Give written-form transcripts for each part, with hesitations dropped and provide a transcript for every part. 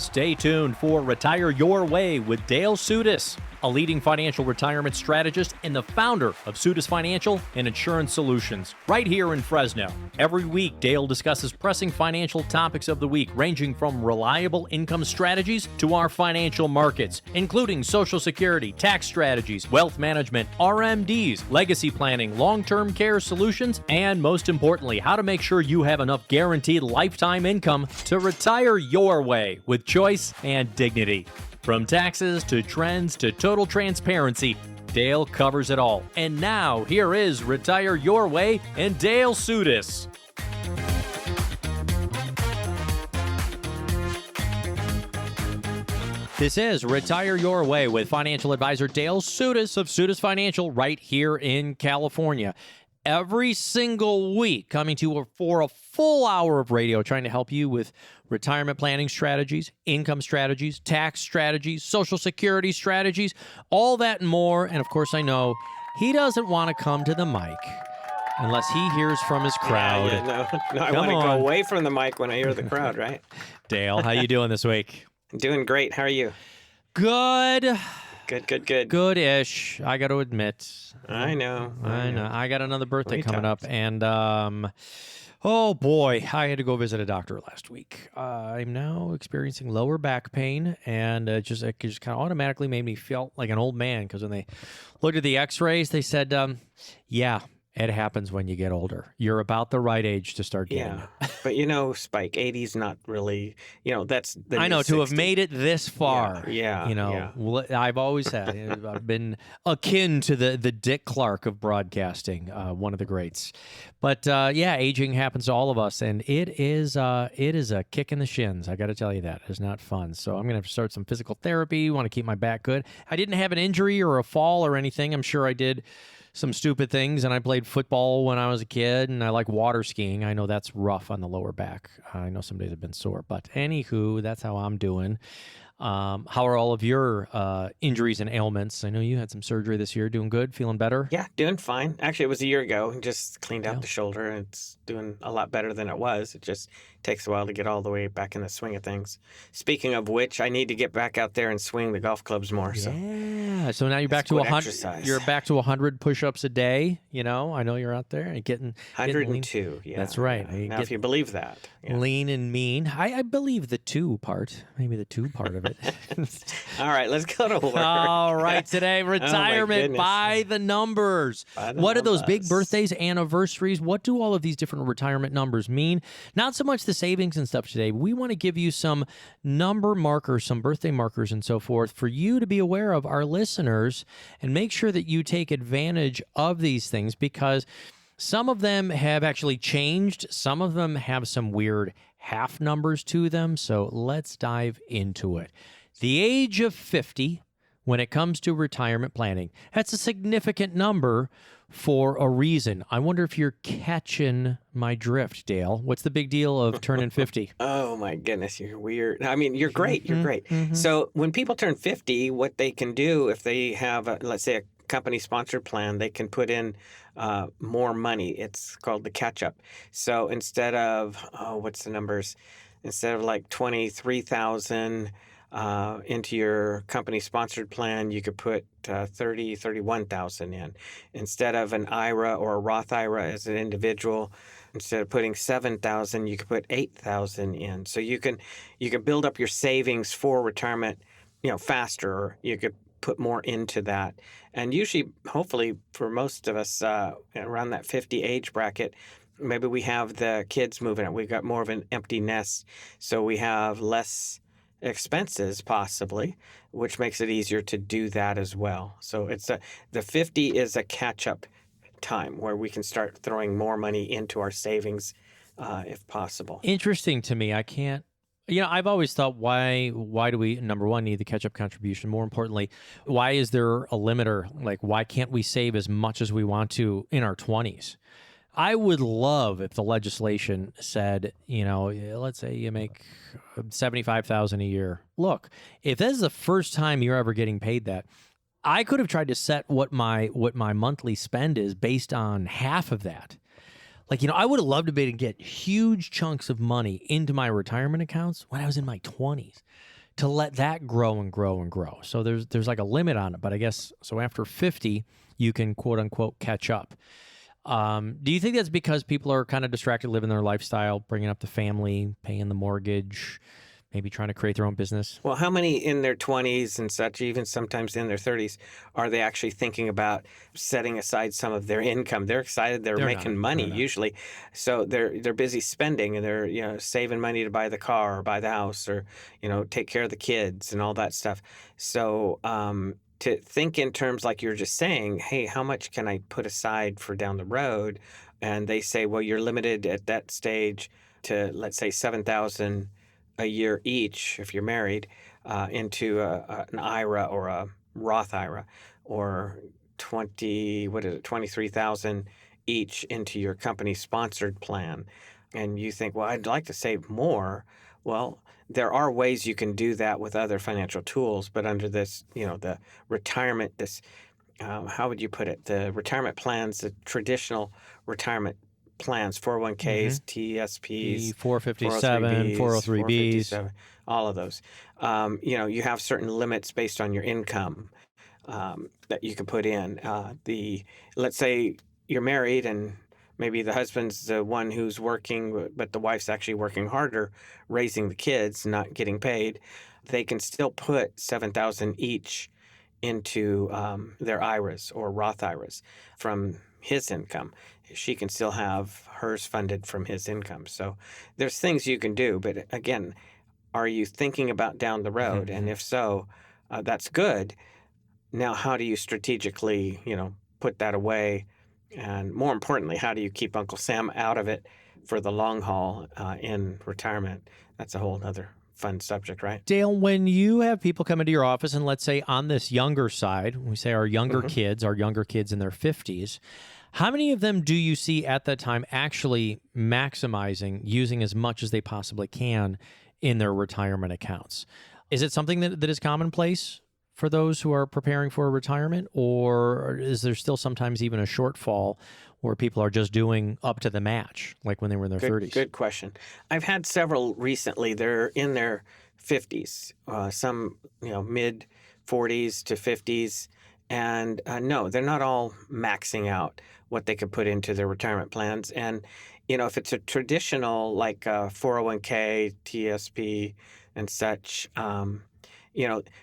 Stay tuned for Retire Your Way with Dale Soutas, a leading financial retirement strategist and the founder of Soutas Financial and Insurance Solutions, right here in Fresno. Every week, Dale discusses pressing financial topics of the week, ranging from reliable income strategies to our financial markets, including Social Security, tax strategies, wealth management, RMDs, legacy planning, long-term care solutions, and most importantly, how to make sure you have enough guaranteed lifetime income to retire your way with choice and dignity. From taxes to trends to total transparency, Dale covers it all. And now, here is Retire Your Way and Dale Soutas. This is Retire Your Way with financial advisor Dale Soutas of Soutas Financial right here in California. Every single week, coming to you for a full hour of radio, trying to help you with retirement planning strategies, income strategies, tax strategies, Social Security strategies, all that and more. And of course, I know he doesn't want to come to the mic unless he hears from his crowd. No, I want to go away from the mic when I hear the crowd, right? Dale, how you doing this week? Doing great. How are you? Good. Good. Good-ish, I got to admit. I know. I got another birthday coming up, and oh boy, I had to go visit a doctor last week. I'm now experiencing lower back pain, and it just kind of automatically made me feel like an old man, because when they looked at the x-rays, they said, yeah, it happens when you get older. You're about the right age to start getting it. But Spike, 80's not really, that's the I know, to 60. have made it this far. Yeah. I've always had, I've been akin to the Dick Clark of broadcasting, one of the greats. But aging happens to all of us, and it is a kick in the shins. I got to tell you that. It's not fun. So I'm going to have to start some physical therapy. Want to keep my back good. I didn't have an injury or a fall or anything. I'm sure I did some stupid things, and I played football when I was a kid, and I like water skiing. I know that's rough on the lower back. I know some days have been sore, but anywho, that's how I'm doing. How are all of your injuries and ailments? I know you had some surgery this year. Doing good? Feeling better? Yeah, doing fine. Actually, it was a year ago. Just cleaned out the shoulder, and it's doing a lot better than it was. It just takes a while to get all the way back in the swing of things. Speaking of which, I need to get back out there and swing the golf clubs more. Yeah. So now you're back to 100. You're back to 100 push-ups a day. I know you're out there and getting 102. Yeah, that's right. Yeah. Now, if you believe that, lean and mean. I believe the two part. Maybe the two part of it. All right, let's go to work. All right, today, retirement by the numbers. What are those big birthdays, anniversaries? What do all of these different retirement numbers mean? Not so much the savings and stuff today. We want to give you some number markers, some birthday markers and so forth for you to be aware of, our listeners, and make sure that you take advantage of these things, because some of them have actually changed. Some of them have some weird half numbers to them. So let's dive into it. The age of 50, when it comes to retirement planning, that's a significant number for a reason. I wonder if you're catching my drift, Dale. What's the big deal of turning 50? Oh, my goodness. You're weird. I mean, you're great. You're great. Mm-hmm. So when people turn 50, what they can do if they have, let's say, a company-sponsored plan, they can put in more money. It's called the catch-up. So instead of, what's the numbers? Instead of like $23,000 into your company-sponsored plan, you could put $31,000 in. Instead of an IRA or a Roth IRA as an individual, instead of putting $7,000, you could put $8,000 in. So you can build up your savings for retirement, faster. Or you could put more into that. And usually, hopefully, for most of us around that 50 age bracket, maybe we have the kids moving out. We've got more of an empty nest, so we have less expenses possibly, which makes it easier to do that as well. So the 50 is a catch-up time where we can start throwing more money into our savings if possible. Interesting to me. I can't. I've always thought, why do we, number one, need the catch-up contribution? More importantly, why is there a limiter? Like, why can't we save as much as we want to in our 20s? I would love if the legislation said, let's say you make $75,000 a year. Look, if this is the first time you're ever getting paid that, I could have tried to set what my monthly spend is based on half of that. Like, I would have loved to be able to get huge chunks of money into my retirement accounts when I was in my 20s to let that grow and grow and grow. So there's like a limit on it, but I guess so after 50, you can quote unquote catch up. Do you think that's because people are kind of distracted living their lifestyle, bringing up the family, paying the mortgage, maybe trying to create their own business? Well, how many in their 20s and such, even sometimes in their 30s, are they actually thinking about setting aside some of their income? They're excited, they're making money usually. So they're busy spending, and they're saving money to buy the car or buy the house or take care of the kids and all that stuff. So to think in terms like you're just saying, hey, how much can I put aside for down the road? And they say, well, you're limited at that stage to, let's say, 7,000 a year each if you're married into an IRA or a Roth IRA, or 23,000 each into your company sponsored plan. And you think, well, I'd like to save more. Well, there are ways you can do that with other financial tools, but under this, the retirement, how would you put it? The retirement plans, the traditional retirement plans, 401ks, TSPs, 457, 403Bs, all of those. You have certain limits based on your income that you can put in. Let's say you're married and maybe the husband's the one who's working, but the wife's actually working harder, raising the kids, not getting paid. They can still put 7,000 each into their IRAs or Roth IRAs from his income. She can still have hers funded from his income. So there's things you can do. But again, are you thinking about down the road? And if so, that's good. Now, how do you strategically, put that away? And more importantly, how do you keep Uncle Sam out of it for the long haul in retirement? That's a whole other fun subject, right? Dale, when you have people come into your office, and let's say on this younger side, we say our younger kids in their 50s, how many of them do you see at that time actually maximizing, using as much as they possibly can in their retirement accounts? Is it something that is commonplace for those who are preparing for a retirement, or is there still sometimes even a shortfall where people are just doing up to the match, like when they were in their 30s? Good question. I've had several recently. They're in their 50s, some mid 40s to 50s, and no, they're not all maxing out what they could put into their retirement plans. And if it's a traditional like 401k, TSP, and such,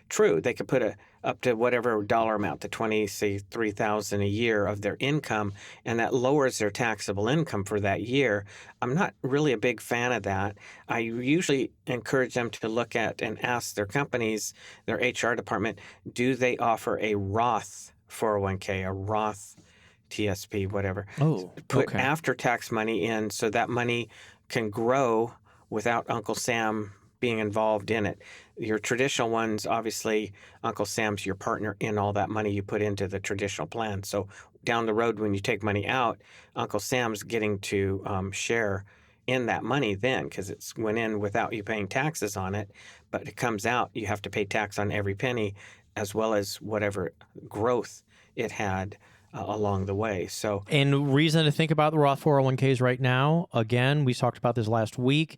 true, they could put up to whatever dollar amount, to $23,000 a year of their income, and that lowers their taxable income for that year. I'm not really a big fan of that. I usually encourage them to look at and ask their companies, their HR department, do they offer a Roth 401k, a Roth TSP, whatever. Put after-tax money in so that money can grow without Uncle Sam being involved in it. Your traditional ones, obviously, Uncle Sam's your partner in all that money you put into the traditional plan. So down the road, when you take money out, Uncle Sam's getting to share in that money then, because it's went in without you paying taxes on it, but it comes out, you have to pay tax on every penny, as well as whatever growth it had along the way. So, and reason to think about the Roth 401ks right now, again, we talked about this last week.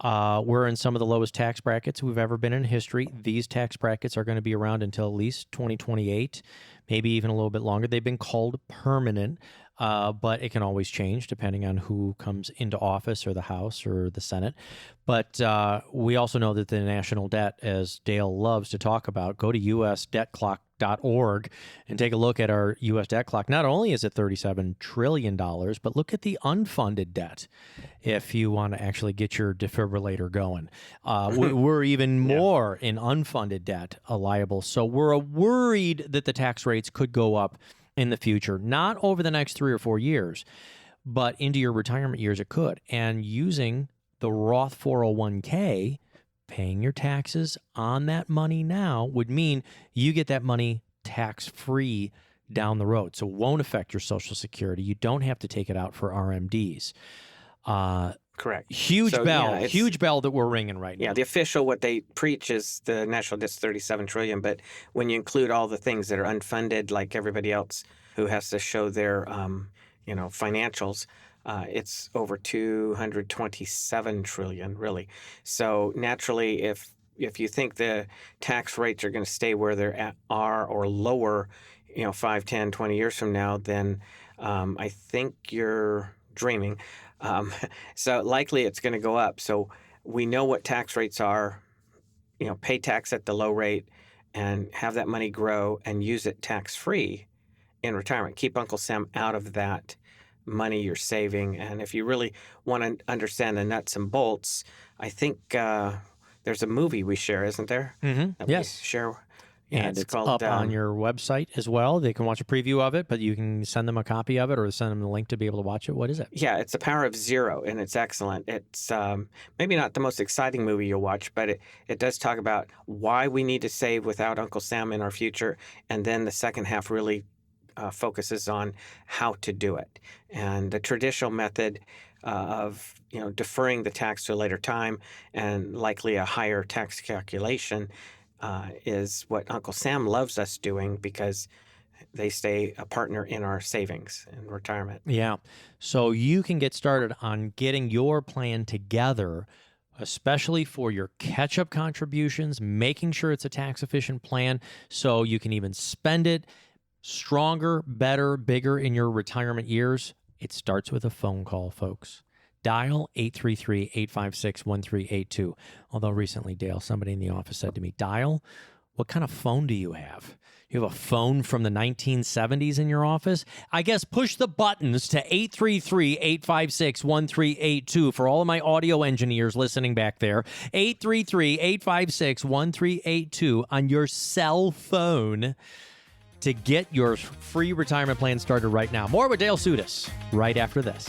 We're in some of the lowest tax brackets we've ever been in history. These tax brackets are going to be around until at least 2028, maybe even a little bit longer. They've been called permanent, but it can always change depending on who comes into office, or the House or the Senate. But we also know that the national debt, as Dale loves to talk about, go to usdebtclock.org and take a look at our U.S. debt clock. Not only is it $37 trillion, but look at the unfunded debt if you want to actually get your defibrillator going. We're even more in unfunded debt liable. So we're worried that the tax rates could go up in the future, not over the next 3 or 4 years, but into your retirement years it could. And using the Roth 401k, paying your taxes on that money now would mean you get that money tax-free down the road. So it won't affect your Social Security. You don't have to take it out for RMDs. Correct. Huge bell that we're ringing right now. Yeah, the official, what they preach is the national debt's $37 trillion, but when you include all the things that are unfunded, like everybody else who has to show their, financials, It's over 227 trillion, really. So naturally, if you think the tax rates are going to stay where are or lower, 5, 10, 20 years from now, then I think you're dreaming. Um, so likely it's going to go up. So we know what tax rates are, pay tax at the low rate and have that money grow and use it tax-free in retirement. Keep Uncle Sam out of that money you're saving. And if you really want to understand the nuts and bolts, I think there's a movie we share, isn't there? That Yes. we share. And it's called, up on your website as well. They can watch a preview of it, but you can send them a copy of it or send them the link to be able to watch it. What is it? Yeah, it's The Power of Zero, and it's excellent. It's maybe not the most exciting movie you'll watch, but it does talk about why we need to save without Uncle Sam in our future. And then the second half really focuses on how to do it. And the traditional method of deferring the tax to a later time and likely a higher tax calculation is what Uncle Sam loves us doing because they stay a partner in our savings and retirement. Yeah. So you can get started on getting your plan together, especially for your catch-up contributions, making sure it's a tax-efficient plan so you can even spend it stronger, better, bigger in your retirement years. It starts with a phone call, folks. Dial 833-856-1382. Although recently, Dale, somebody in the office said to me, Dial, what kind of phone do you have? You have a phone from the 1970s in your office? I guess push the buttons to 833-856-1382 for all of my audio engineers listening back there. 833-856-1382 on your cell phone to get your free retirement plan started right now. More with Dale Soutas right after this.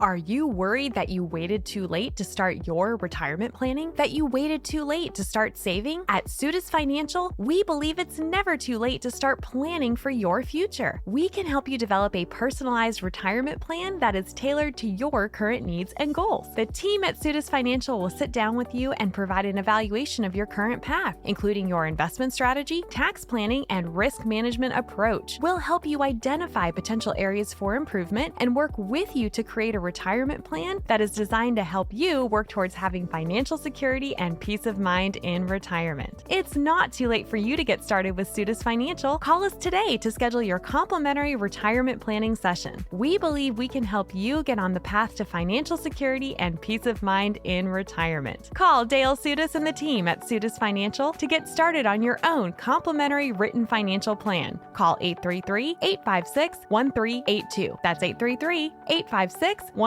Are you worried that you waited too late to start your retirement planning? That you waited too late to start saving? At Soutas Financial, we believe it's never too late to start planning for your future. We can help you develop a personalized retirement plan that is tailored to your current needs and goals. The team at Soutas Financial will sit down with you and provide an evaluation of your current path, including your investment strategy, tax planning, and risk management approach. We'll help you identify potential areas for improvement and work with you to create a retirement plan that is designed to help you work towards having financial security and peace of mind in retirement. It's not too late for you to get started with Soutas Financial. Call us today to schedule your complimentary retirement planning session. We believe we can help you get on the path to financial security and peace of mind in retirement. Call Dale Soutas and the team at Soutas Financial to get started on your own complimentary written financial plan. Call 833-856-1382. That's 833-856-1382.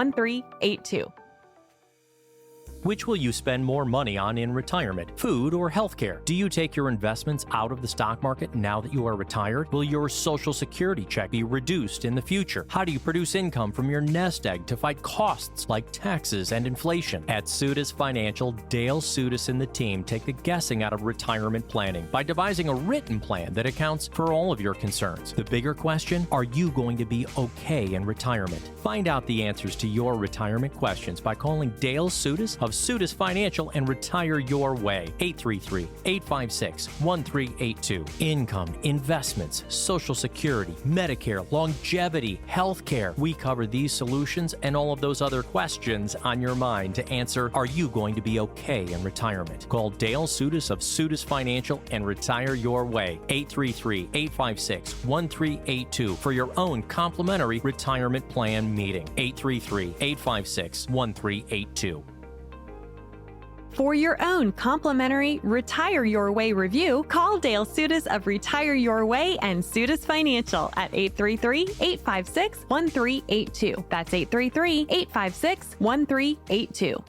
Which will you spend more money on in retirement, food or healthcare? Do you take your investments out of the stock market now that you are retired? Will your Social Security check be reduced in the future? How do you produce income from your nest egg to fight costs like taxes and inflation? At Soutas Financial, Dale Soutas and the team take the guessing out of retirement planning by devising a written plan that accounts for all of your concerns. The bigger question, are you going to be okay in retirement? Find out the answers to your retirement questions by calling Dale Soutas of Soutas Financial and retire your way. 833-856-1382. Income, investments, Social Security, Medicare, longevity, healthcare. We cover these solutions and all of those other questions on your mind to answer, are you going to be okay in retirement? Call Dale Soutas of Soutas Financial and retire your way. 833-856-1382 for your own complimentary retirement plan meeting. 833-856-1382. For your own complimentary Retire Your Way review, call Dale Soutas of Retire Your Way and Soutas Financial at 833-856-1382. That's 833-856-1382.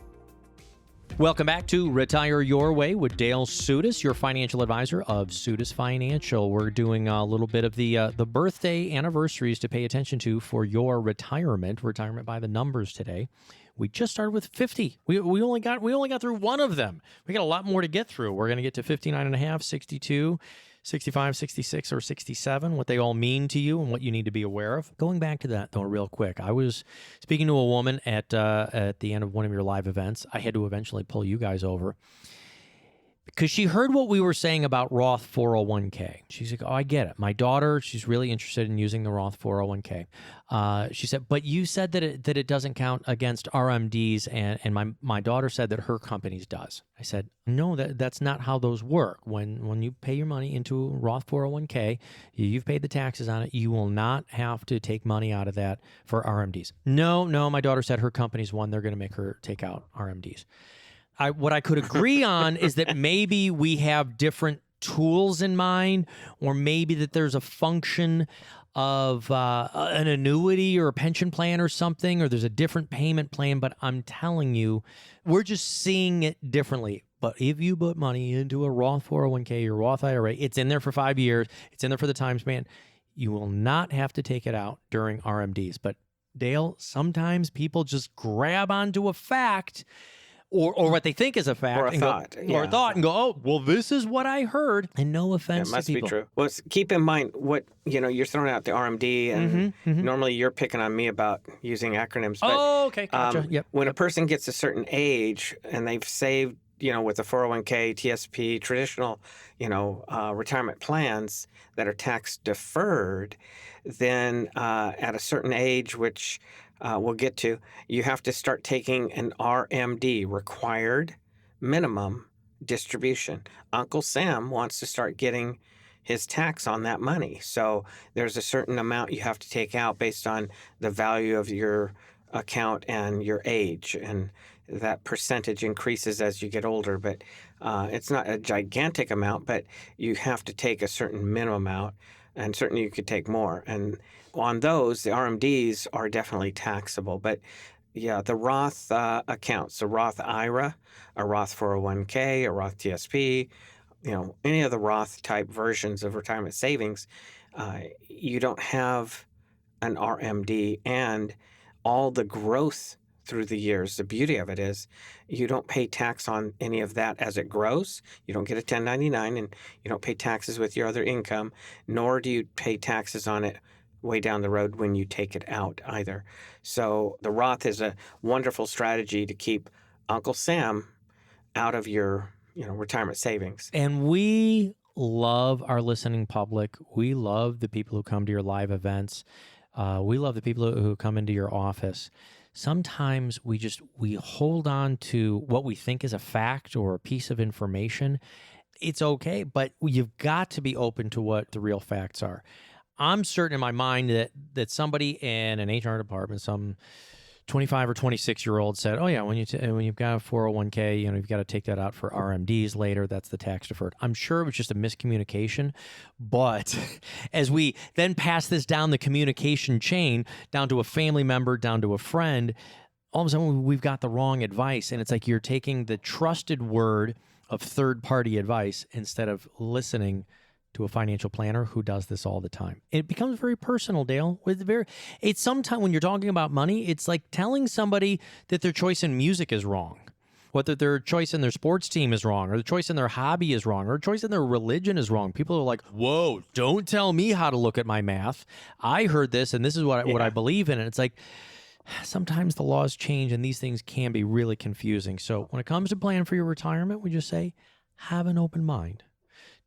Welcome back to Retire Your Way with Dale Soutas, your financial advisor of Soutas Financial. We're doing a little bit of the birthday anniversaries to pay attention to for your retirement by the numbers today. We just started with 50. We only got through one of them. We got a lot more to get through. We're going to get to 59 and a half, 62, 65, 66, or 67, what they all mean to you and what you need to be aware of. Going back to that, though, real quick, I was speaking to a woman at the end of one of your live events. I had to eventually pull you guys over. because she heard what we were saying about Roth 401k. She's like, oh, I get it. My daughter, she's really interested in using the Roth 401k. She said, but you said that it doesn't count against RMDs, and my daughter said that her company's does. I said, no, that's not how those work. When you pay your money into Roth 401k, you've paid the taxes on it. You will not have to take money out of that for RMDs. No, my daughter said her company's one. They're going to make her take out RMDs. What I could agree on is that maybe we have different tools in mind, or maybe that there's a function of an annuity or a pension plan or something, or there's a different payment plan. But I'm telling you, we're just seeing it differently. But if you put money into a Roth 401k or Roth IRA, it's in there for 5 years. It's in there for the time span. You will not have to take it out during RMDs. But Dale, sometimes people just grab onto a fact or what they think is a fact, or a thought, or a thought, and go, oh, well, this is what I heard, and no offense it must to people. be true. Well, keep in mind what you're throwing out the RMD, and normally you're picking on me about using acronyms. But, okay, gotcha. Yep. When a person gets a certain age and they've saved, with a 401k, TSP, traditional, retirement plans that are tax deferred, then at a certain age, which we'll get to, you have to start taking an RMD, required minimum distribution. Uncle Sam wants to start getting his tax on that money. So there's a certain amount you have to take out based on the value of your account and your age. And that percentage increases as you get older. But it's not a gigantic amount, but you have to take a certain minimum out. And certainly you could take more. And on those, the RMDs are definitely taxable. But yeah, the Roth accounts, the Roth IRA, a Roth 401k, a Roth TSP, any of the Roth type versions of retirement savings, you don't have an RMD, and all the growth through the years. The beauty of it is you don't pay tax on any of that as it grows. You don't get a 1099, and you don't pay taxes with your other income, nor do you pay taxes on it way down the road when you take it out either. So the Roth is a wonderful strategy to keep Uncle Sam out of your retirement savings. And we love our listening public. We love the people who come to your live events. We love the people who come into your office. Sometimes we hold on to what we think is a fact or a piece of information. It's okay, but you've got to be open to what the real facts are. I'm certain in my mind that somebody in an HR department, some 25 or 26-year-old said, oh, yeah, when you've got a 401k, you've got to take that out for RMDs later. That's the tax deferred. I'm sure it was just a miscommunication. But as we then pass this down the communication chain, down to a family member, down to a friend, all of a sudden we've got the wrong advice. And it's like you're taking the trusted word of third-party advice instead of listening to a financial planner who does this all the time. It becomes very personal, Dale. It's sometimes when you're talking about money, it's like telling somebody that their choice in music is wrong, whether their choice in their sports team is wrong, or the choice in their hobby is wrong, or choice in their religion is wrong. People are like, whoa, don't tell me how to look at my math. I heard this, and this is what I believe in. And it's like, sometimes the laws change, and these things can be really confusing. So when it comes to planning for your retirement, we just say, have an open mind.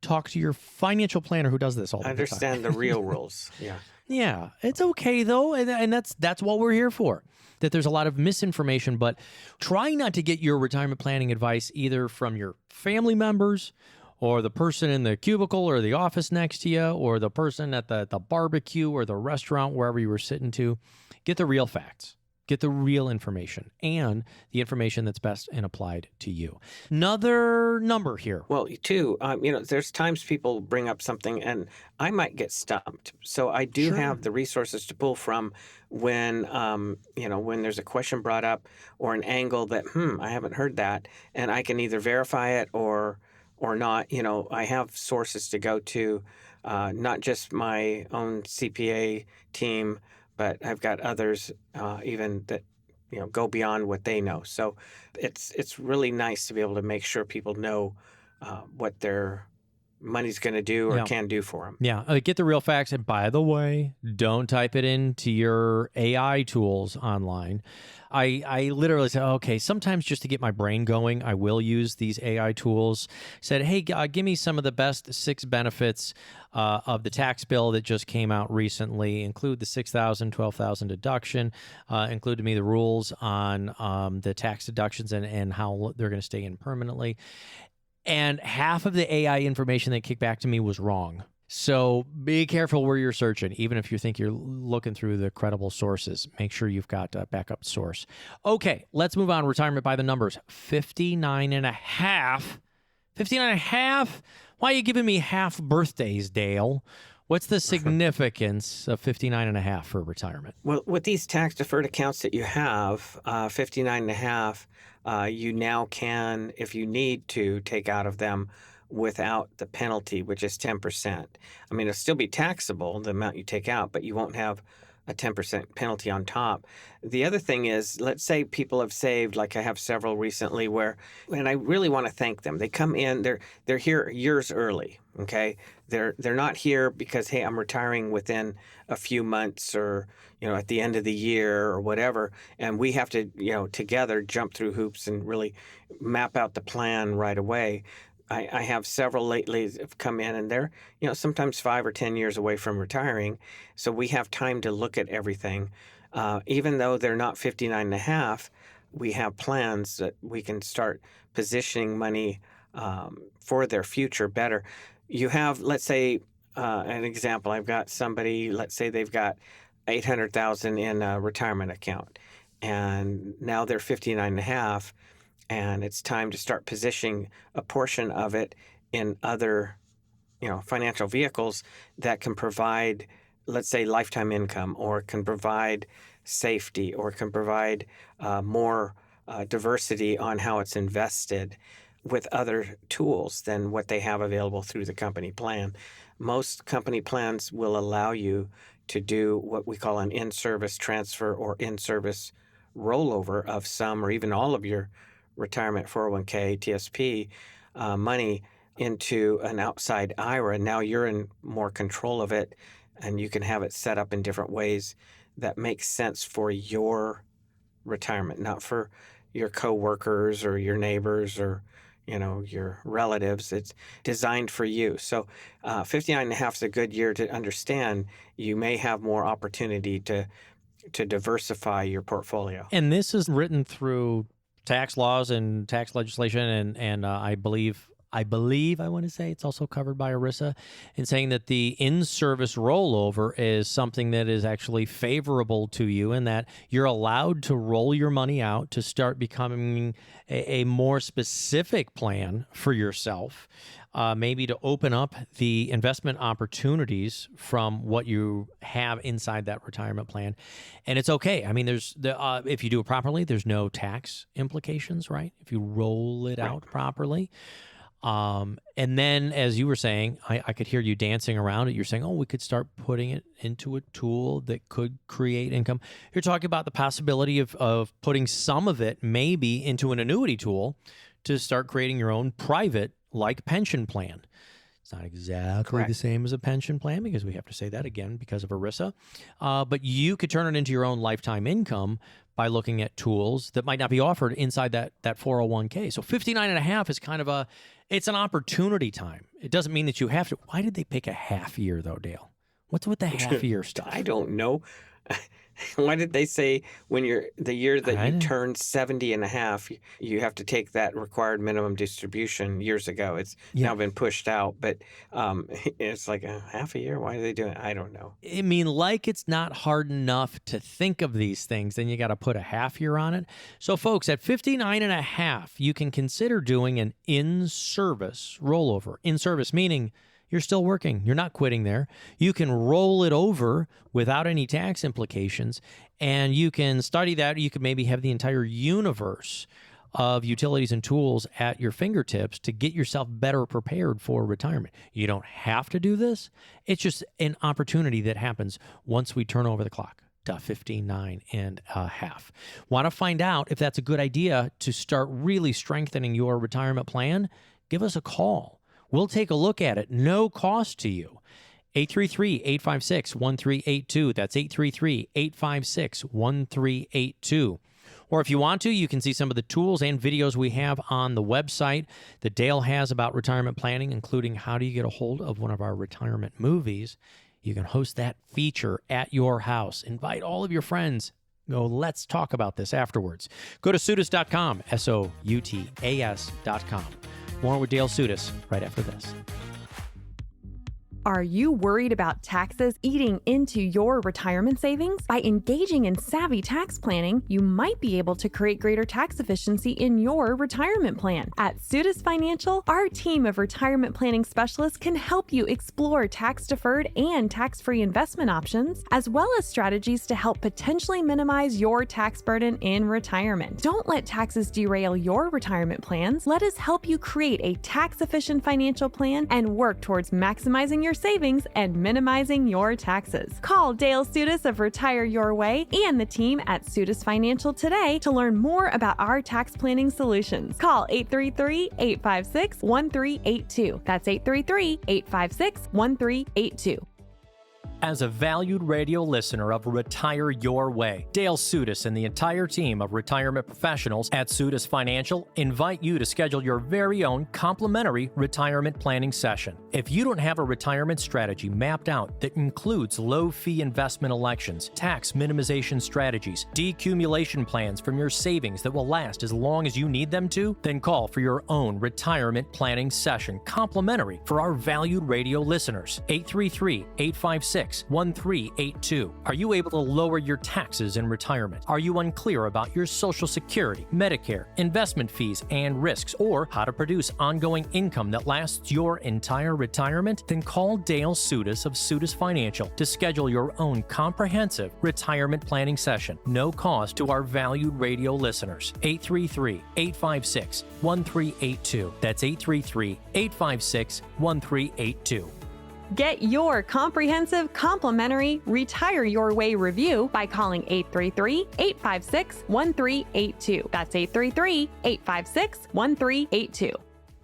Talk to your financial planner who does this all the time. Understand the real rules. Yeah. Yeah. It's okay, though. And that's what we're here for. That there's a lot of misinformation, but try not to get your retirement planning advice either from your family members or the person in the cubicle or the office next to you or the person at the barbecue or the restaurant, wherever you were sitting to. Get the real facts. Get the real information and the information that's best and applied to you. Another number here. Well, too, there's times people bring up something and I might get stumped. So I do have the resources to pull from when, when there's a question brought up or an angle that, I haven't heard that. And I can either verify it or not. I have sources to go to, not just my own CPA team, but I've got others even that go beyond what they know. So it's really nice to be able to make sure people know what their money's going to do or can do for them. Yeah, get the real facts. And by the way, don't type it into your AI tools online. I literally said, okay, sometimes just to get my brain going, I will use these AI tools. Said, hey, give me some of the best 6 benefits of the tax bill that just came out recently. Include the $6,000, $12,000 deduction. Include to me the rules on the tax deductions and how they're going to stay in permanently. And half of the AI information that kicked back to me was wrong. So be careful where you're searching. Even if you think you're looking through the credible sources, make sure you've got a backup source. Okay, let's move on. Retirement by the numbers. 59 and a half. 59 and a half? Why are you giving me half birthdays, Dale? What's the significance of 59 and a half for retirement? Well, with these tax deferred accounts that you have, 59 and a half, you now can, if you need to, take out of them without the penalty, which is 10%. I mean, it'll still be taxable, the amount you take out, but you won't have a 10% penalty on top. The other thing is, let's say people have saved, like I have several recently where, and I really want to thank them. They come in, they're here years early, okay? They're not here because, hey, I'm retiring within a few months or, at the end of the year or whatever, and we have to, together jump through hoops and really map out the plan right away. I have several lately that have come in and they're, sometimes 5 or 10 years away from retiring. So we have time to look at everything. Even though they're not 59 and a half, we have plans that we can start positioning money for their future better. You have, let's say, an example. I've got somebody, let's say they've got $800,000 in a retirement account and now they're 59 and a half. And it's time to start positioning a portion of it in other, financial vehicles that can provide, let's say, lifetime income, or can provide safety, or can provide more diversity on how it's invested with other tools than what they have available through the company plan. Most company plans will allow you to do what we call an in-service transfer or in-service rollover of some or even all of your retirement 401k, TSP money into an outside IRA. Now you're in more control of it and you can have it set up in different ways that make sense for your retirement, not for your coworkers or your neighbors or your relatives. It's designed for you. So 59 and a half is a good year to understand you may have more opportunity to diversify your portfolio. And this is written through tax laws and tax legislation, and I believe I want to say it's also covered by ERISA, in saying that the in-service rollover is something that is actually favorable to you, and that you're allowed to roll your money out to start becoming a more specific plan for yourself, maybe to open up the investment opportunities from what you have inside that retirement plan. And it's okay. I mean, if you do it properly, there's no tax implications, right? If you roll it out properly. And then, as you were saying, I could hear you dancing around it. You're saying, we could start putting it into a tool that could create income. You're talking about the possibility of putting some of it maybe into an annuity tool to start creating your own private, like, pension plan. It's not exactly the same as a pension plan, because we have to say that again because of ERISA. But you could turn it into your own lifetime income by looking at tools that might not be offered inside that 401k. So 59 and a half is kind of it's an opportunity time. It doesn't mean that you have to. Why did they pick a half year though, Dale? What's with the half year stuff? I don't know. Why did they say when the year that you turn 70 and a half, you have to take that required minimum distribution years ago? It's now been pushed out, but it's like a half a year. Why are they doing it? I don't know. I mean, like, it's not hard enough to think of these things, then you got to put a half year on it. So folks, at 59 and a half, you can consider doing an in-service rollover. In-service meaning you're still working. You're not quitting there. You can roll it over without any tax implications, and you can study that. You could maybe have the entire universe of utilities and tools at your fingertips to get yourself better prepared for retirement. You don't have to do this. It's just an opportunity that happens once we turn over the clock to 59 and a half. Want to find out if that's a good idea to start really strengthening your retirement plan? Give us a call. We'll take a look at it. No cost to you. 833-856-1382. That's 833-856-1382. Or if you want to, you can see some of the tools and videos we have on the website that Dale has about retirement planning, including how do you get a hold of one of our retirement movies. You can host that feature at your house. Invite all of your friends. Go, let's talk about this afterwards. Go to Soutas.com, Soutas.com. More with Dale Soutas right after this. Are you worried about taxes eating into your retirement savings? By engaging in savvy tax planning, you might be able to create greater tax efficiency in your retirement plan. At Soutas Financial, our team of retirement planning specialists can help you explore tax-deferred and tax-free investment options, as well as strategies to help potentially minimize your tax burden in retirement. Don't let taxes derail your retirement plans. Let us help you create a tax-efficient financial plan and work towards maximizing your savings and minimizing your taxes. Call Dale Soutas of Retire Your Way and the team at Soutas Financial today to learn more about our tax planning solutions. Call 833-856-1382. That's 833-856-1382. As a valued radio listener of Retire Your Way, Dale Soutas and the entire team of retirement professionals at Soutas Financial invite you to schedule your very own complimentary retirement planning session. If you don't have a retirement strategy mapped out that includes low-fee investment elections, tax minimization strategies, decumulation plans from your savings that will last as long as you need them to, then call for your own retirement planning session, complimentary for our valued radio listeners. 833-856-1382. Are you able to lower your taxes in retirement? Are you unclear about your Social Security, Medicare, investment fees, and risks, or how to produce ongoing income that lasts your entire retirement? Then call Dale Soutas of Soutas Financial to schedule your own comprehensive retirement planning session. No cost to our valued radio listeners. 833-856-1382. That's 833-856-1382. Get your comprehensive complimentary Retire Your Way review by calling 833-856-1382. That's 833-856-1382.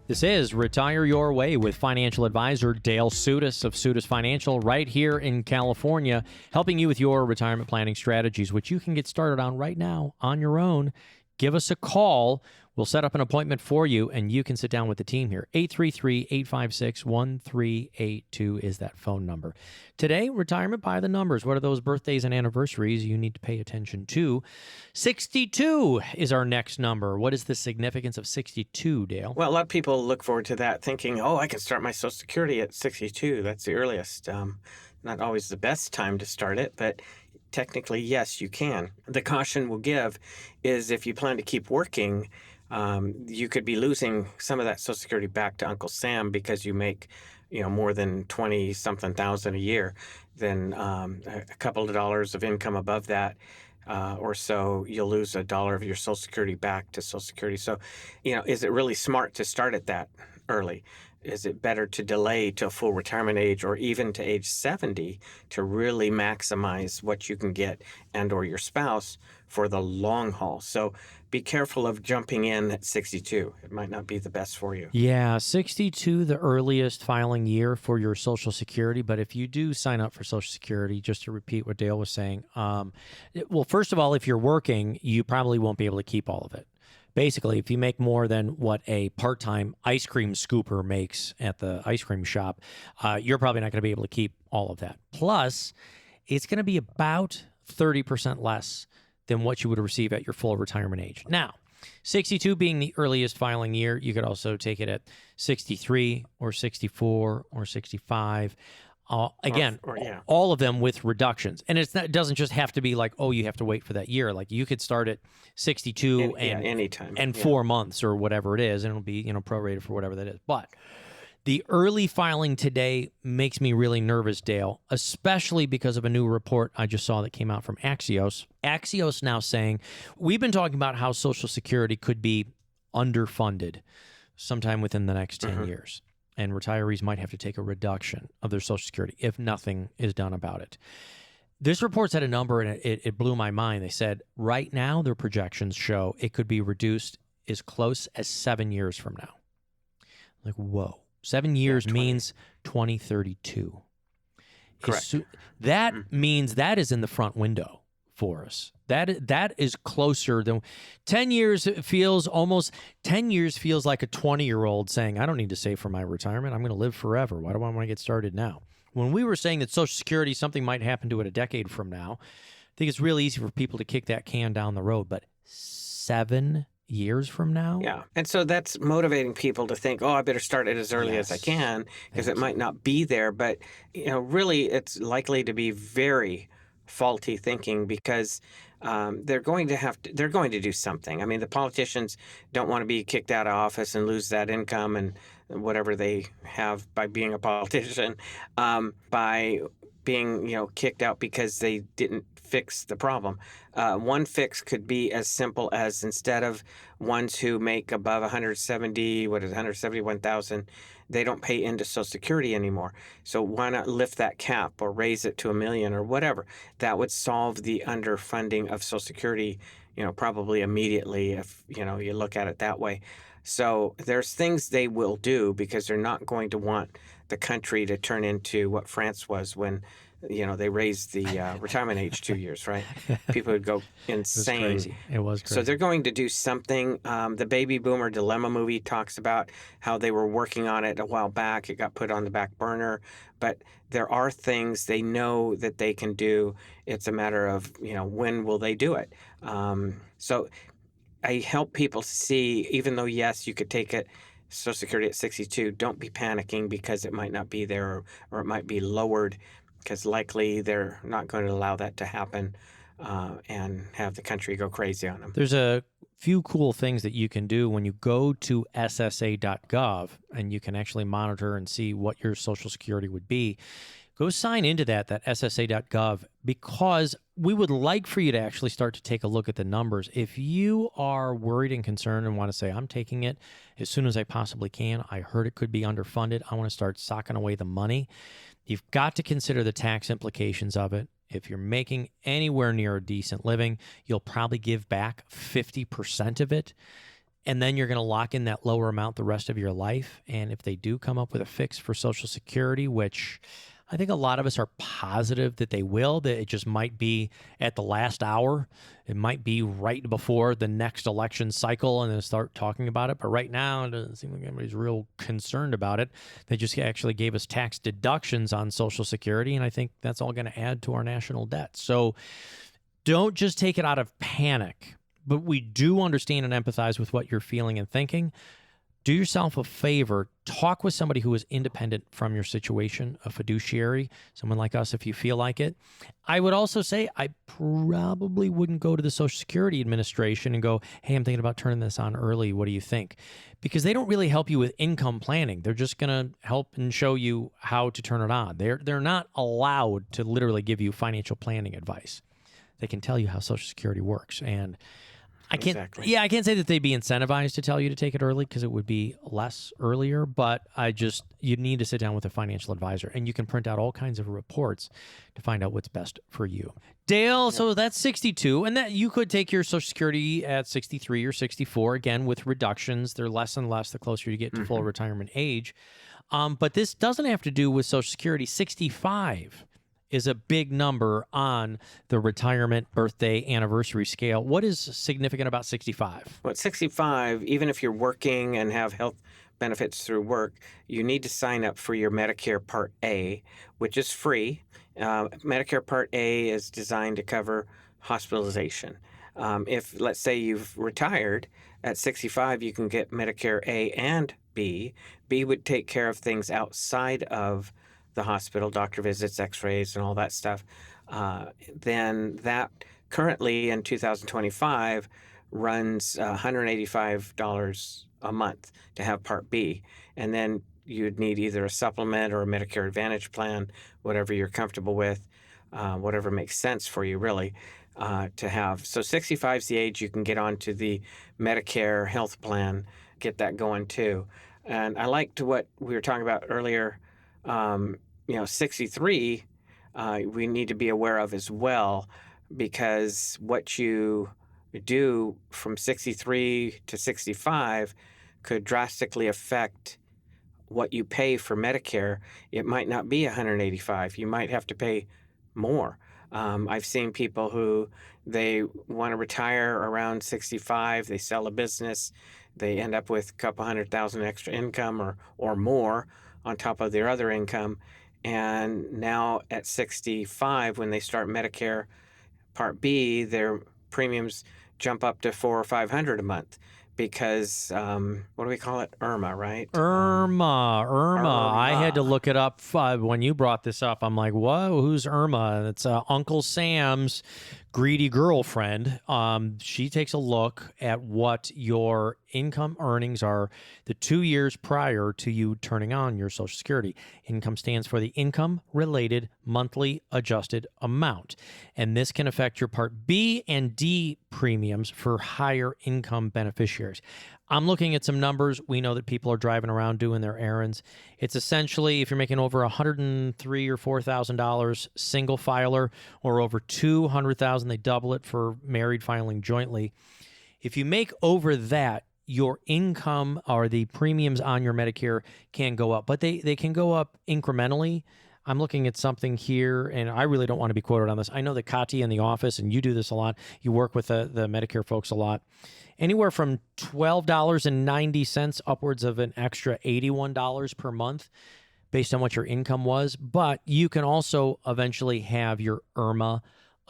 This is Retire Your Way with financial advisor Dale Soutas of Soutas Financial right here in California, helping you with your retirement planning strategies, which you can get started on right now on your own. Give us a call. We'll set up an appointment for you, and you can sit down with the team here. 833-856-1382 is that phone number. Today, retirement by the numbers. What are those birthdays and anniversaries you need to pay attention to? 62 is our next number. What is the significance of 62, Dale? Well, a lot of people look forward to that, thinking, oh, I can start my Social Security at 62. That's the earliest. Not always the best time to start it, but technically, yes, you can. The caution we'll give is if you plan to keep working, you could be losing some of that Social Security back to Uncle Sam because you make, more than 20-something thousand a year. Then a couple of dollars of income above that or so, you'll lose $1 of your Social Security back to Social Security. So, is it really smart to start at that early? Is it better to delay to full retirement age or even to age 70 to really maximize what you can get and or your spouse for the long haul? So be careful of jumping in at 62. It might not be the best for you. Yeah, 62, the earliest filing year for your Social Security. But if you do sign up for Social Security, just to repeat what Dale was saying, well, first of all, if you're working, you probably won't be able to keep all of it. Basically, if you make more than what a part-time ice cream scooper makes at the ice cream shop, you're probably not going to be able to keep all of that. Plus, it's going to be about 30% less than what you would receive at your full retirement age. Now, 62 being the earliest filing year, you could also take it at 63 or 64 or 65. Again, all of them with reductions. And it doesn't just have to be like, oh, you have to wait for that year. Like you could start at 62 anytime and 4 months or whatever it is, and it'll be, prorated for whatever that is. But the early filing today makes me really nervous, Dale, especially because of a new report I just saw that came out from Axios. Axios now saying, we've been talking about how Social Security could be underfunded sometime within the next 10 years. And retirees might have to take a reduction of their Social Security if nothing is done about it. This report said a number, and it blew my mind. They said right now their projections show it could be reduced as close as 7 years from now. Like, whoa. 7 years 20. means 2032. Correct. That means that is in the front window for us. That is closer than 10 years. It feels almost 10 years feels like a 20-year-old saying, I don't need to save for my retirement. I'm going to live forever. Why do I want to get started now? When we were saying that Social Security, something might happen to it a decade from now, I think it's really easy for people to kick that can down the road. But 7 years from now? Yeah. And so that's motivating people to think, I better start it as early as I can because it might not be there. But, really it's likely to be very faulty thinking because they're going to do something. I mean, the politicians don't want to be kicked out of office and lose that income and whatever they have by being a politician, by being, kicked out because they didn't fix the problem. One fix could be as simple as instead of ones who make above 171,000, they don't pay into Social Security anymore. So why not lift that cap or raise it to $1 million or whatever? That would solve the underfunding of Social Security, probably immediately if, you look at it that way. So there's things they will do because they're not going to want the country to turn into what France was when, they raised the retirement age 2 years, right? People would go insane. It was crazy. So they're going to do something. The Baby Boomer Dilemma movie talks about how they were working on it a while back. It got put on the back burner. But there are things they know that they can do. It's a matter of, when will they do it? So I help people see, even though, yes, you could take it Social Security at 62, don't be panicking because it might not be there or it might be lowered because likely they're not going to allow that to happen and have the country go crazy on them. There's a few cool things that you can do when you go to ssa.gov and you can actually monitor and see what your Social Security would be. Go sign into that ssa.gov, because we would like for you to actually start to take a look at the numbers. If you are worried and concerned and want to say, I'm taking it as soon as I possibly can, I heard it could be underfunded, I want to start socking away the money, you've got to consider the tax implications of it. If you're making anywhere near a decent living, you'll probably give back 50% of it. And then you're going to lock in that lower amount the rest of your life. And if they do come up with a fix for Social Security, which I think a lot of us are positive that they will, that it just might be at the last hour. It might be right before the next election cycle and then start talking about it. But right now, it doesn't seem like anybody's real concerned about it. They just actually gave us tax deductions on Social Security, and I think that's all going to add to our national debt. So don't just take it out of panic, but we do understand and empathize with what you're feeling and thinking. Do yourself a favor, talk with somebody who is independent from your situation, a fiduciary, someone like us if you feel like it. I would also say I probably wouldn't go to the Social Security Administration and go, hey, I'm thinking about turning this on early. What do you think? Because they don't really help you with income planning. They're just going to help and show you how to turn it on. They're not allowed to literally give you financial planning advice. They can tell you how Social Security works. And I can't say that they'd be incentivized to tell you to take it early because it would be less earlier, but you need to sit down with a financial advisor, and you can print out all kinds of reports to find out what's best for you. Dale, so that's 62, and that you could take your Social Security at 63 or 64, again, with reductions. They're less and less the closer you get to full retirement age. But this doesn't have to do with Social Security. 65 is a big number on the retirement birthday anniversary scale. What is significant about 65? Well, at 65, even if you're working and have health benefits through work, you need to sign up for your Medicare Part A, which is free. Medicare Part A is designed to cover hospitalization. If, let's say, you've retired at 65, you can get Medicare A and B. B would take care of things outside of the hospital, doctor visits, x-rays, and all that stuff. Then that currently in 2025 runs $185 a month to have Part B. And then you'd need either a supplement or a Medicare Advantage plan, whatever you're comfortable with, whatever makes sense for you, really, to have. So 65 is the age you can get onto the Medicare health plan, get that going too. And I liked what we were talking about earlier. 63, we need to be aware of as well, because what you do from 63 to 65 could drastically affect what you pay for Medicare, it might not be $185. You might have to pay more. I've seen people who they want to retire around 65. They sell a business. They end up with a couple $100,000 extra income or more on top of their other income. And now at 65, when they start Medicare Part B, their premiums jump up to $400 or $500 a month because what do we call it? IRMA, right? Irma. I had to look it up when you brought this up. I'm like, whoa, who's Irma? It's Uncle Sam's greedy girlfriend. She takes a look at what your income earnings are the 2 years prior to you turning on your Social Security. Income stands for the income-related monthly adjusted amount. And this can affect your Part B and D premiums for higher income beneficiaries. I'm looking at some numbers. We know that people are driving around doing their errands. It's essentially, if you're making over $103,000 or $4,000 single filer, or over $200,000, they double it for married filing jointly. If you make over that, your income or the premiums on your Medicare can go up, but they can go up incrementally. I'm looking at something here, and I really don't want to be quoted on this. I know that Kati in the office, and you do this a lot. You work with the Medicare folks a lot. Anywhere from $12.90 upwards of an extra $81 per month based on what your income was. But you can also eventually have your IRMA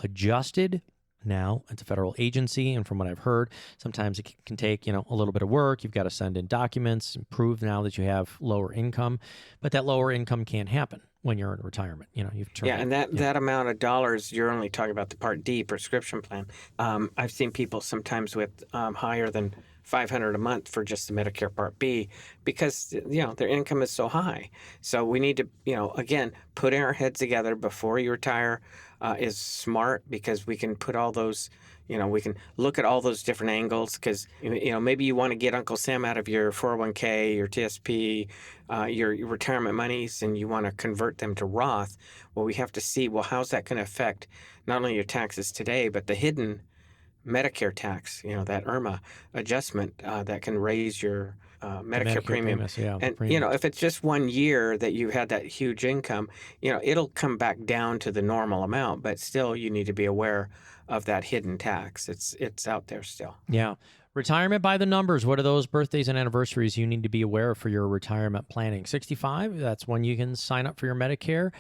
adjusted. Now, it's a federal agency, and from what I've heard, sometimes it can take, a little bit of work. You've got to send in documents and prove now that you have lower income. But that lower income can't happen when you're in retirement. You've turned and that amount of dollars, you're only talking about the Part D prescription plan. I've seen people sometimes with higher than $500 a month for just the Medicare Part B because, their income is so high. So we need to, again, putting our heads together before you retire is smart because we can put all those, we can look at all those different angles because, maybe you want to get Uncle Sam out of your 401k, your TSP, your retirement monies, and you want to convert them to Roth. Well, we have to see, how's that going to affect not only your taxes today, but the hidden Medicare tax, that IRMA adjustment that can raise your Medicare premium. And, if it's just 1 year that you had that huge income, it'll come back down to the normal amount, but still you need to be aware of that hidden tax. It's out there still. Yeah. Retirement by the numbers. What are those birthdays and anniversaries you need to be aware of for your retirement planning? 65, that's when you can sign up for your Medicare.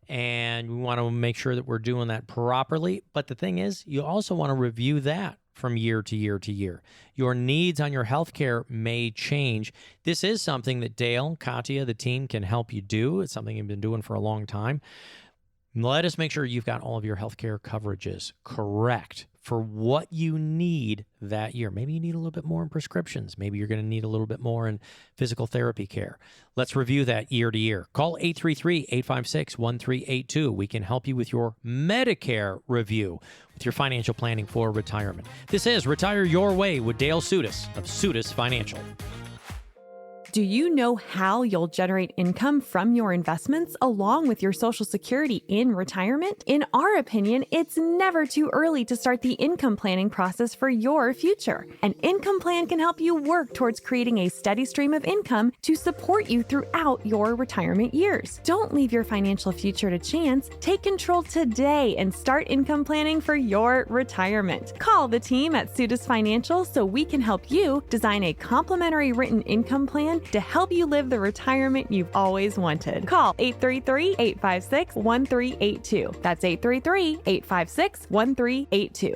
And we want to make sure that we're doing that properly. But the thing is, you also want to review that from year to year to year. Your needs on your health care may change. This is something that Dale, Katia, the team can help you do. It's something you've been doing for a long time. Let us make sure you've got all of your health care coverages correct for what you need that year. Maybe you need a little bit more in prescriptions. Maybe you're going to need a little bit more in physical therapy care. Let's review that year to year. Call 833-856-1382. We can help you with your Medicare review, with your financial planning for retirement. This is Retire Your Way with Dale Soutas of Soutas Financial. Do you know how you'll generate income from your investments along with your Social Security in retirement? In our opinion, it's never too early to start the income planning process for your future. An income plan can help you work towards creating a steady stream of income to support you throughout your retirement years. Don't leave your financial future to chance. Take control today and start income planning for your retirement. Call the team at Soutas Financial so we can help you design a complimentary written income plan to help you live the retirement you've always wanted. Call 833-856-1382. That's 833-856-1382.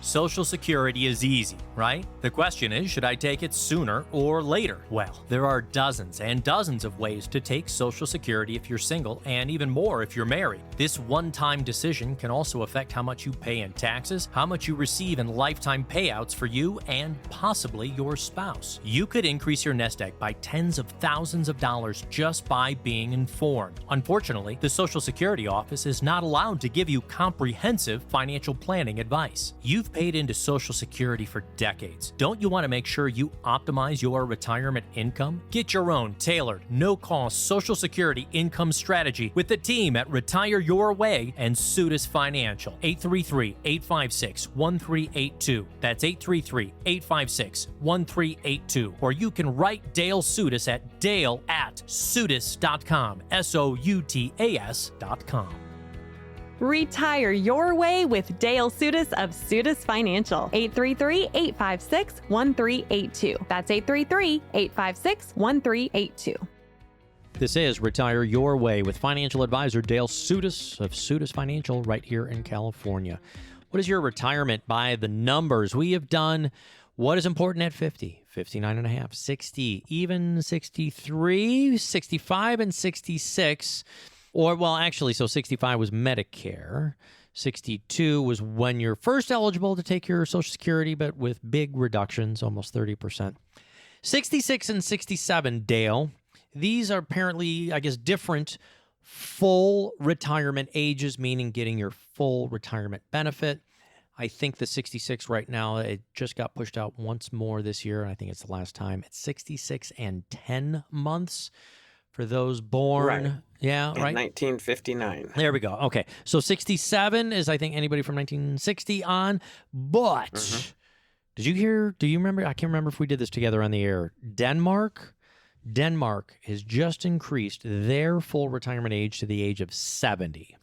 Social Security is easy, right? The question is, should I take it sooner or later? Well, there are dozens and dozens of ways to take Social Security if you're single, and even more if you're married. This one-time decision can also affect how much you pay in taxes, how much you receive in lifetime payouts for you and possibly your spouse. You could increase your nest egg by tens of thousands of dollars just by being informed. Unfortunately, the Social Security office is not allowed to give you comprehensive financial planning advice. You've You've paid into Social Security for decades. Don't you want to make sure you optimize your retirement income? Get your own tailored, no-cost Social Security income strategy with the team at Retire Your Way and Soutas Financial. 833-856-1382. That's 833-856-1382. Or you can write Dale Soutas at dale@soutas.com. SOUTAS.com. Retire your way with Dale Soutas of Soutas Financial. 833-856-1382. That's 833-856-1382. This is Retire Your Way with financial advisor Dale Soutas of Soutas Financial right here in California. What is your retirement by the numbers? We have done what is important at 50, 59 and a half, 60, even 63, 65, and 66. Or, well, actually, so 65 was Medicare. 62 was when you're first eligible to take your Social Security, but with big reductions, almost 30%. 66 and 67, Dale. These are apparently, I guess, different full retirement ages, meaning getting your full retirement benefit. I think the 66 right now, it just got pushed out once more this year, and I think it's the last time. It's 66 and 10 months for those born. Right. Yeah, in right? 1959. There we go. Okay. So 67 is, I think, anybody from 1960 on. But do you remember? I can't remember if we did this together on the air. Denmark has just increased their full retirement age to the age of 70.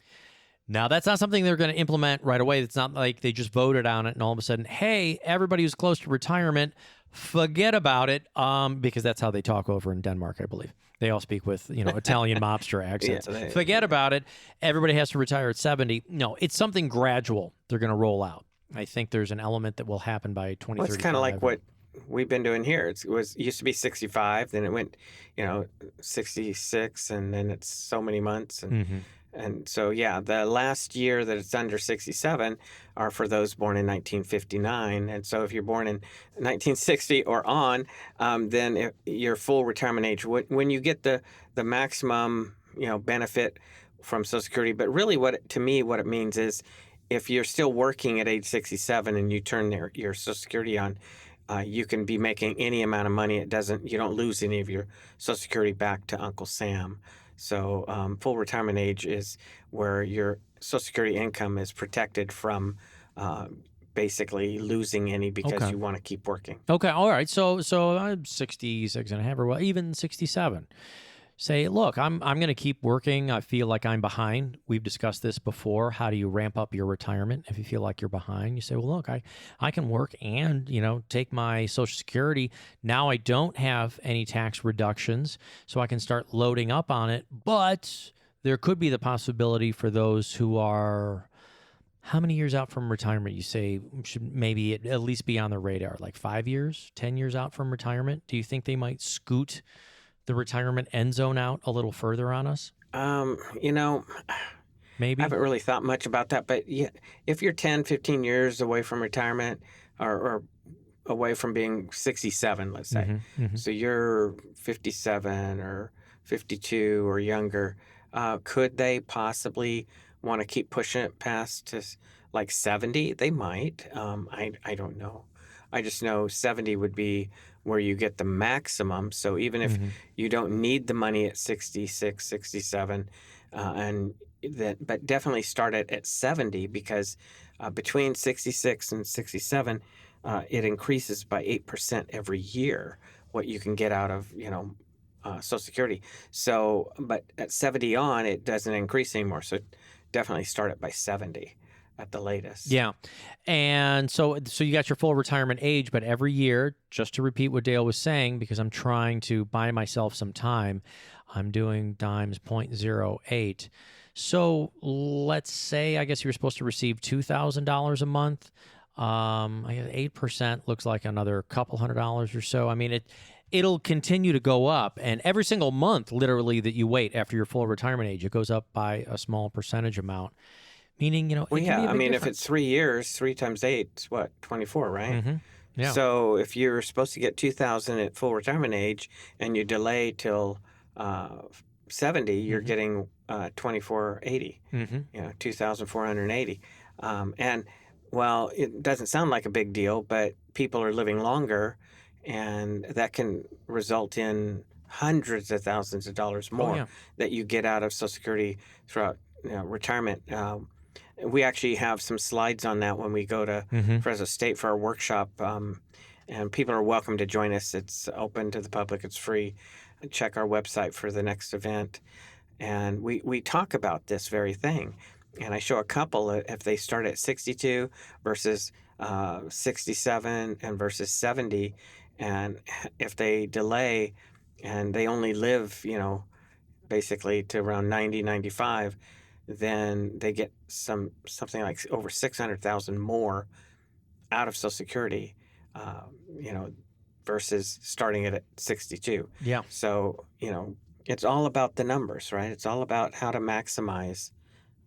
Now, that's not something they're going to implement right away. It's not like they just voted on it and all of a sudden, hey, everybody who's close to retirement, forget about it, because that's how they talk over in Denmark, I believe. They all speak with, Italian mobster accents. Yeah, forget about it. Everybody has to retire at 70. No, it's something gradual they're going to roll out. I think there's an element that will happen by 2035. Well, it's kind of like what we've been doing here. It used to be 65, then it went, 66, and then it's so many months. And so, yeah, the last year that it's under 67 are for those born in 1959. And so if you're born in 1960 or on, then your full retirement age, when you get the maximum, benefit from Social Security. But really what it means is if you're still working at age 67 and you turn your Social Security on, you can be making any amount of money. You don't lose any of your Social Security back to Uncle Sam. So full retirement age is where your Social Security income is protected from basically losing any because you want to keep working. Okay, all right. So I'm 66 and a half, or well, even 67. Say, look, I'm going to keep working. I feel like I'm behind. We've discussed this before. How do you ramp up your retirement if you feel like you're behind? You say, well, look, I can work and, take my Social Security. Now I don't have any tax reductions, so I can start loading up on it. But there could be the possibility for those who are, how many years out from retirement you say should maybe at least be on the radar? Like 5 years, 10 years out from retirement? Do you think they might scoot the retirement end zone out a little further on us? Maybe. I haven't really thought much about that, but yeah, if you're 10, 15 years away from retirement or away from being 67, let's say, so you're 57 or 52 or younger, could they possibly want to keep pushing it past to like 70? They might. I don't know. I just know 70 would be where you get the maximum. So even if you don't need the money at 66, 67, but definitely start it at 70 because between 66 and 67, it increases by 8% every year what you can get out of, Social Security. So, but at 70 on, it doesn't increase anymore. So definitely start it by 70. At the latest. Yeah. And so you got your full retirement age, but every year, just to repeat what Dale was saying, because I'm trying to buy myself some time, I'm doing dimes 0.08. So let's say, I guess you're supposed to receive $2,000 a month. 8% looks like another couple $100 or so. I mean, it'll continue to go up. And every single month, literally, that you wait after your full retirement age, it goes up by a small percentage amount. Meaning, well, yeah, I mean, difference. If it's 3 years, 3 times 8 is what, 24, right? Yeah. So if you're supposed to get $2,000 at full retirement age and you delay till 70, you're getting $2,480. $2,480. And Well, it doesn't sound like a big deal, but people are living longer, and that can result in hundreds of thousands of dollars Oh, more yeah. that you get out of Social Security throughout retirement. We actually have some slides on that when we go to Hmm. Fresno State for our workshop, and people are welcome to join us. It's open to the public. It's free. Check our website for the next event. And we talk about this very thing. And I show a couple if they start at 62 versus 67 and versus 70. And if they delay and they only live, basically to around 90, 95, then they get something like over 600,000 more out of Social Security, uh, you know, versus starting it at 62. Yeah. So, it's all about the numbers, right? It's all about how to maximize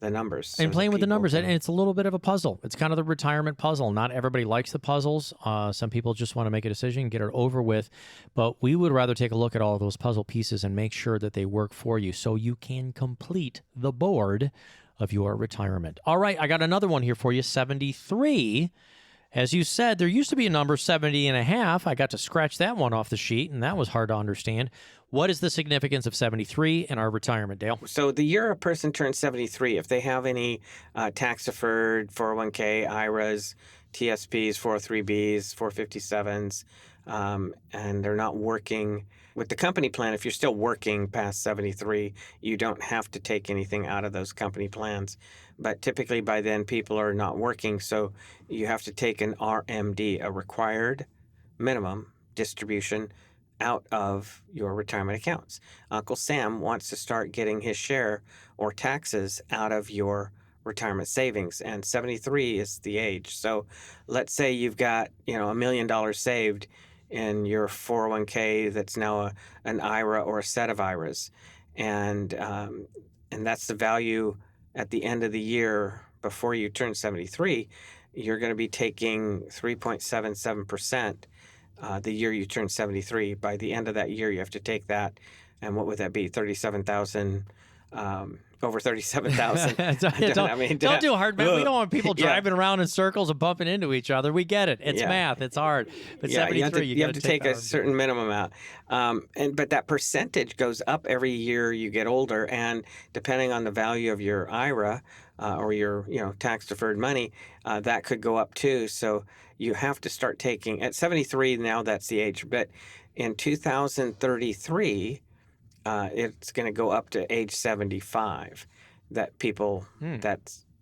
the numbers. So And that playing with the people numbers, and can- it's a little bit of a puzzle. It's kind of the retirement puzzle. Not everybody likes the puzzles. Some people just want to make a decision, get it over with. But we would rather take a look at all of those puzzle pieces and make sure that they work for you so you can complete the board of your retirement. All right, I got another one here for you, 73. As you said, there used to be a number 70 and a half. I got to scratch that one off the sheet, and that was hard to understand. What is the significance of 73 in our retirement, Dale? So the year a person turns 73, if they have any tax-deferred 401k, IRAs, TSPs, 403bs, 457s, and they're not working with the company plan, if you're still working past 73, you don't have to take anything out of those company plans. But typically by then, people are not working, so you have to take an RMD, a required minimum distribution out of your retirement accounts. Uncle Sam wants to start getting his share or taxes out of your retirement savings, and 73 is the age. So let's say you've got $1 million saved in your 401k that's now an IRA or a set of IRAs, and that's the value at the end of the year before you turn 73. You're going to be taking 3.77%. The year you turn 73. By the end of that year, you have to take that. And what would that be? 37,000, over 37,000. Don't do hard math. We don't want people Yeah. driving around in circles and bumping into each other. We get it. It's Yeah. math. It's hard. But Yeah, 73, you have to take a that. certain minimum out. But that percentage goes up every year you get older. And depending on the value of your IRA or your tax deferred money, that could go up too. So you have to start taking at 73. Now that's the age. But in 2033, it's going to go up to age 75. That people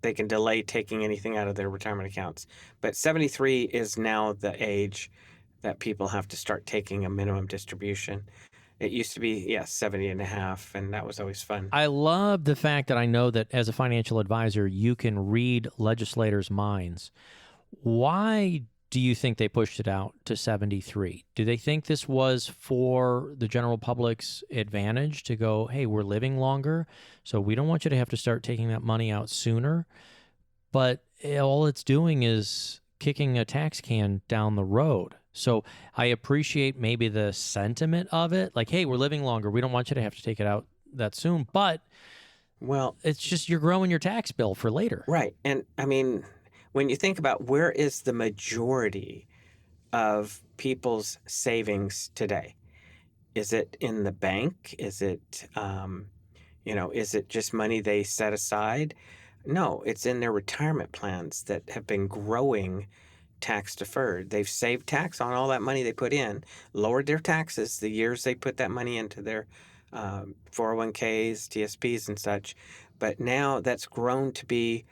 they can delay taking anything out of their retirement accounts. But 73 is now the age that people have to start taking a minimum distribution. It used to be, 70 and a half, and that was always fun. I love the fact that I know that as a financial advisor, you can read legislators' minds. Why do you think they pushed it out to 73? Do they think this was for the general public's advantage to go, hey, we're living longer, so we don't want you to have to start taking that money out sooner? But all it's doing is kicking a tax can down the road. So I appreciate maybe the sentiment of it. Like, hey, we're living longer. We don't want you to have to take it out that soon. But Well, it's just you're growing your tax bill for later. right. And I mean, when you think about where is the majority of people's savings today, is it in the bank? Is it, is it just money they set aside? No, it's in their retirement plans that have been growing tax deferred. They've saved tax on all that money they put in, lowered their taxes the years they put that money into their 401ks, TSPs, and such. But now that's grown to be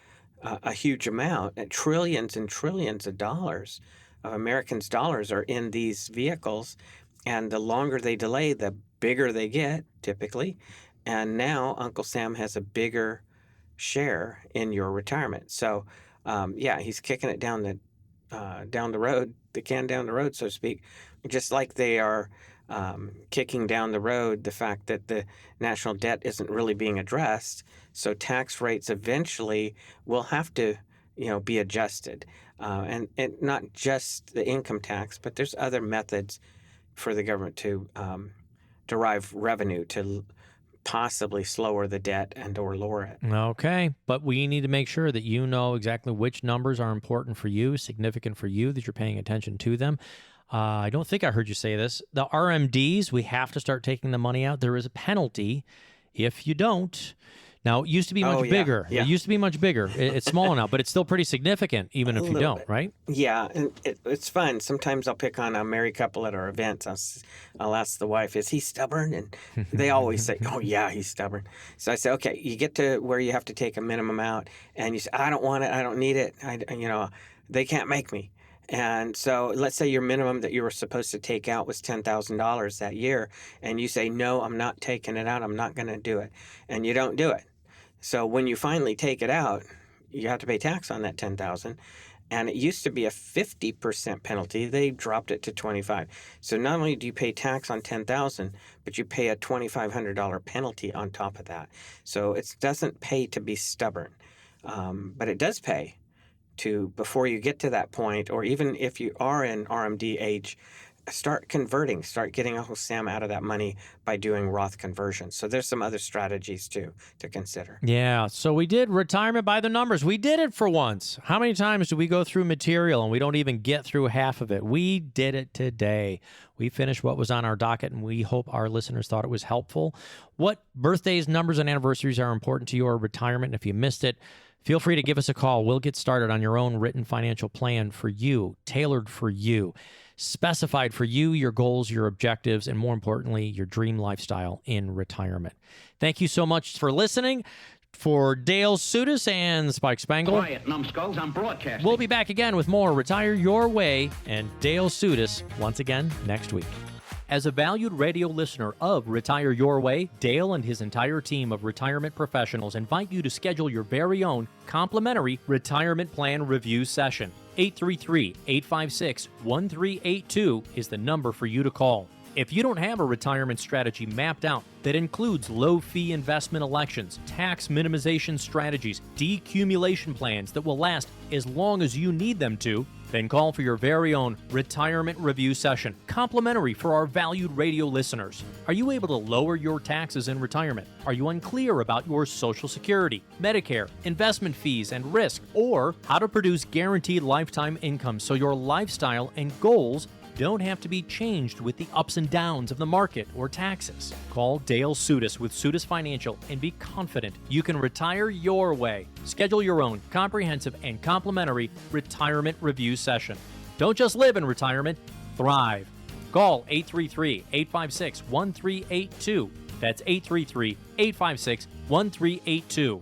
a huge amount. Trillions and trillions of dollars of Americans' dollars are in these vehicles. And the longer they delay, the bigger they get, typically. And now Uncle Sam has a bigger share in your retirement. So, he's kicking it down the road, the can down the road, so to speak, just like they are kicking down the road the fact that the national debt isn't really being addressed. So tax rates eventually will have to, be adjusted, and not just the income tax, but there's other methods for the government to derive revenue to possibly slower the debt and or lower it. Okay, but we need to make sure that you know exactly which numbers are important for you, significant for you, that you're paying attention to them. I don't think I heard you say this. The RMDs, we have to start taking the money out. There is a penalty if you don't. Now, it used to be much bigger. Yeah. It used to be much bigger. It's small now, but it's still pretty significant, even if you don't, right? Yeah, and it's fun. Sometimes I'll pick on a married couple at our events. I'll ask the wife, is he stubborn? And they always say, oh, yeah, he's stubborn. So I say, okay, you get to where you have to take a minimum out, and you say, I don't want it, I don't need it. They can't make me. And so let's say your minimum that you were supposed to take out was $10,000 that year, and you say, no, I'm not taking it out, I'm not going to do it, and you don't do it. So when you finally take it out, you have to pay tax on that $10,000, and it used to be a 50% penalty. They dropped it to 25%. So not only do you pay tax on $10,000, but you pay a $2,500 penalty on top of that. So it doesn't pay to be stubborn, but it does pay to, before you get to that point, or even if you are in RMD age, start converting, start getting a whole Sam out of that money by doing Roth conversions. So there's some other strategies too to consider. Yeah, so we did retirement by the numbers. We did it for once. How many times do we go through material and we don't even get through half of it? We did it today. We finished what was on our docket, and we hope our listeners thought it was helpful. What birthdays, numbers, and anniversaries are important to your retirement? And if you missed it, feel free to give us a call. We'll get started on your own written financial plan for you, tailored for you, specified for you, your goals, your objectives, and more importantly, your dream lifestyle in retirement. Thank you so much for listening. For Dale Soutas and Spike Spangle, Quiet, numbskulls, I'm broadcasting. we'll be back again with more Retire Your Way and Dale Soutas once again next week. As a valued radio listener of Retire Your Way, Dale and his entire team of retirement professionals invite you to schedule your very own complimentary retirement plan review session. 833-856-1382 is the number for you to call. If you don't have a retirement strategy mapped out that includes low-fee investment elections, tax minimization strategies, decumulation plans that will last as long as you need them to, then call for your very own retirement review session, complimentary for our valued radio listeners. Are you able to lower your taxes in retirement? Are you unclear about your Social Security, Medicare, investment fees and risk, or how to produce guaranteed lifetime income so your lifestyle and goals don't have to be changed with the ups and downs of the market or taxes? Call Dale Soutas with Soutas Financial and be confident you can retire your way. Schedule your own comprehensive and complimentary retirement review session. Don't just live in retirement, thrive. Call 833-856-1382. That's 833-856-1382.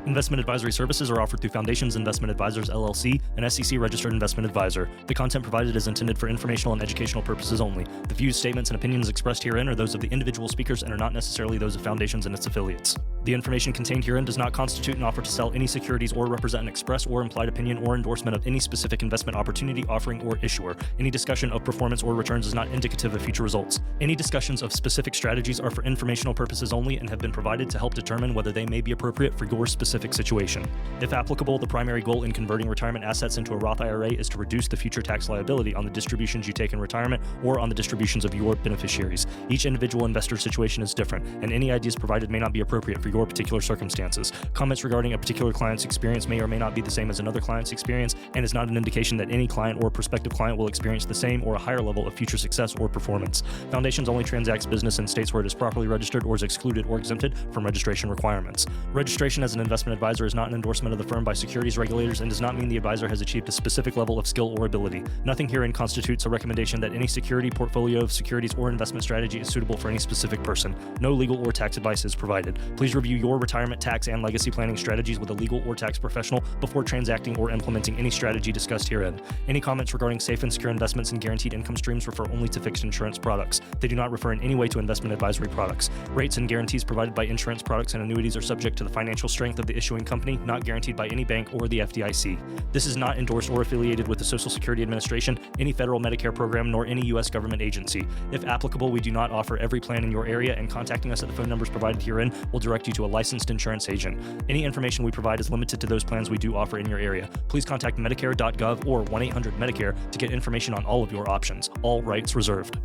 Investment advisory services are offered through Foundations Investment Advisors, LLC, an SEC-registered investment advisor. The content provided is intended for informational and educational purposes only. The views, statements, and opinions expressed herein are those of the individual speakers and are not necessarily those of Foundations and its affiliates. The information contained herein does not constitute an offer to sell any securities or represent an express or implied opinion or endorsement of any specific investment opportunity, offering, or issuer. Any discussion of performance or returns is not indicative of future results. Any discussions of specific strategies are for informational purposes only and have been provided to help determine whether they may be appropriate for your specific situation. If applicable, the primary goal in converting retirement assets into a Roth IRA is to reduce the future tax liability on the distributions you take in retirement or on the distributions of your beneficiaries. Each individual investor's situation is different, and any ideas provided may not be appropriate for your particular circumstances. Comments regarding a particular client's experience may or may not be the same as another client's experience, and is not an indication that any client or prospective client will experience the same or a higher level of future success or performance. Foundations only transacts business in states where it is properly registered or is excluded or exempted from registration requirements. Registration as an investment advisor is not an endorsement of the firm by securities regulators and does not mean the advisor has achieved a specific level of skill or ability. Nothing herein constitutes a recommendation that any security, portfolio of securities, or investment strategy is suitable for any specific person. No legal or tax advice is provided. Please review your retirement, tax, and legacy planning strategies with a legal or tax professional before transacting or implementing any strategy discussed herein. Any comments regarding safe and secure investments and guaranteed income streams refer only to fixed insurance products. They do not refer in any way to investment advisory products. Rates and guarantees provided by insurance products and annuities are subject to the financial strength of the issuing company, not guaranteed by any bank or the FDIC. This is not endorsed or affiliated with the Social Security Administration, any federal Medicare program, nor any U.S. government agency. If applicable, we do not offer every plan in your area, and contacting us at the phone numbers provided herein will direct you to a licensed insurance agent. Any information we provide is limited to those plans we do offer in your area. Please contact Medicare.gov or 1-800-MEDICARE to get information on all of your options. All rights reserved.